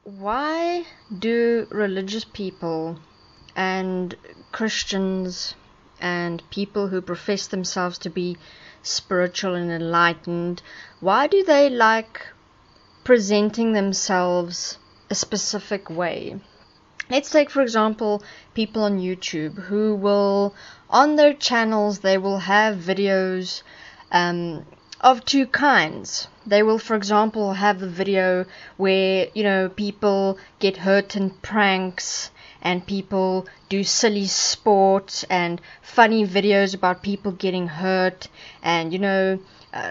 Why do religious people and Christians and people who profess themselves to be spiritual and enlightened, why do they like presenting themselves a specific way? Let's take, for example, people on YouTube who will, on their channels, they will have videos of two kinds. They will, for example, have the video where, people get hurt in pranks and people do silly sports and funny videos about people getting hurt and,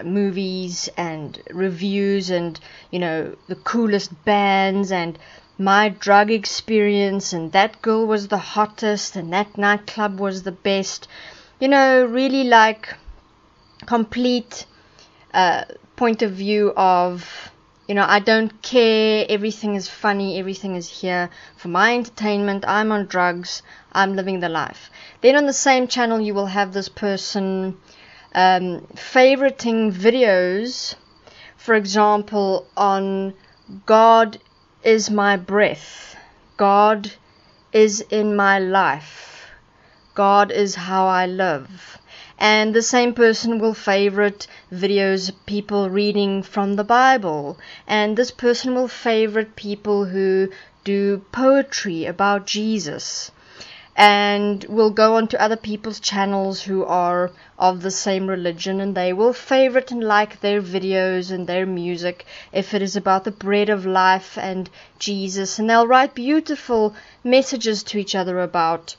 movies and reviews and, the coolest bands and my drug experience and that girl was the hottest and that nightclub was the best. Really like complete point of view of, I don't care, everything is funny, everything is here for my entertainment, I'm on drugs, I'm living the life. Then on the same channel you will have this person favoriting videos, for example, on God is my breath, God is in my life, God is how I live. And the same person will favorite videos of people reading from the Bible. And this person will favorite people who do poetry about Jesus. And will go on to other people's channels who are of the same religion, and they will favorite and like their videos and their music if it is about the bread of life and Jesus. And they'll write beautiful messages to each other about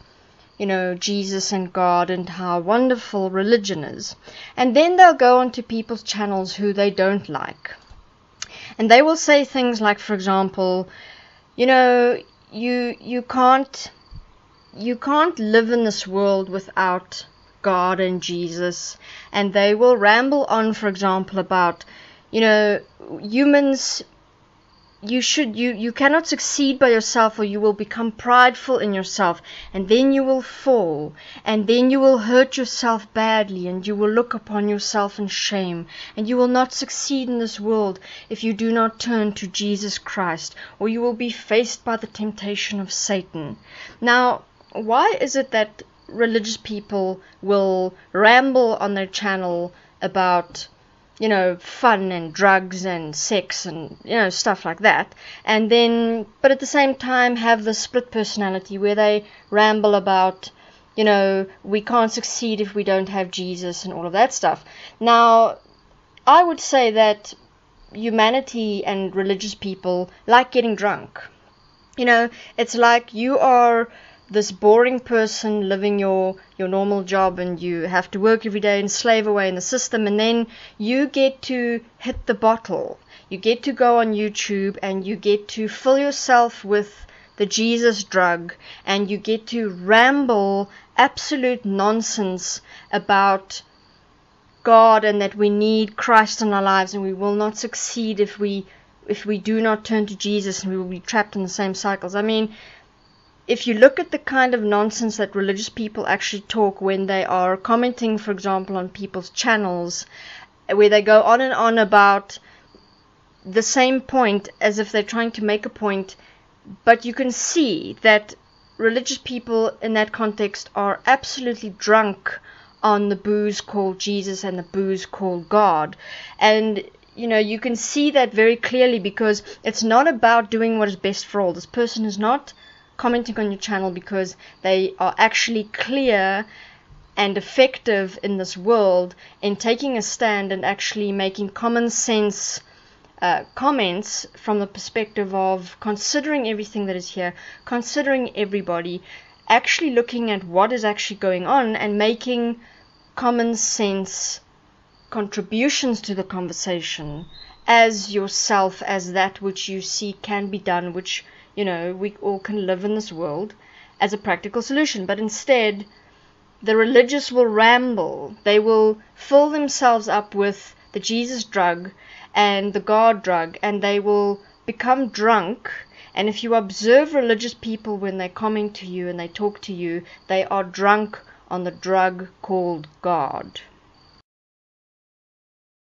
Jesus and God and how wonderful religion is. And then they'll go on to people's channels who they don't like. And they will say things like, for example, you can't live in this world without God and Jesus. And they will ramble on, for example, about, humans, you cannot succeed by yourself, or you will become prideful in yourself, and then you will fall, and then you will hurt yourself badly, and you will look upon yourself in shame, and you will not succeed in this world if you do not turn to Jesus Christ, or you will be faced by the temptation of Satan. Now, why is it that religious people will ramble on their channel about fun and drugs and sex and, stuff like that. And then, but at the same time have the split personality where they ramble about, we can't succeed if we don't have Jesus and all of that stuff. Now, I would say that humanity and religious people like getting drunk. It's like you are this boring person living your normal job, and you have to work every day and slave away in the system, and then you get to hit the bottle. You get to go on YouTube and you get to fill yourself with the Jesus drug, and you get to ramble absolute nonsense about God and that we need Christ in our lives and we will not succeed if we do not turn to Jesus, and we will be trapped in the same cycles. I mean, if you look at the kind of nonsense that religious people actually talk when they are commenting, for example, on people's channels, where they go on and on about the same point as if they're trying to make a point, but you can see that religious people in that context are absolutely drunk on the booze called Jesus and the booze called God. And you can see that very clearly, because it's not about doing what is best for all. This person is not commenting on your channel because they are actually clear and effective in this world in taking a stand and actually making common sense comments from the perspective of considering everything that is here, considering everybody, actually looking at what is actually going on and making common sense contributions to the conversation as yourself, as that which you see can be done, which we all can live in this world as a practical solution. But instead, the religious will ramble. They will fill themselves up with the Jesus drug and the God drug, and they will become drunk. And if you observe religious people when they comment to you and they talk to you, they are drunk on the drug called God.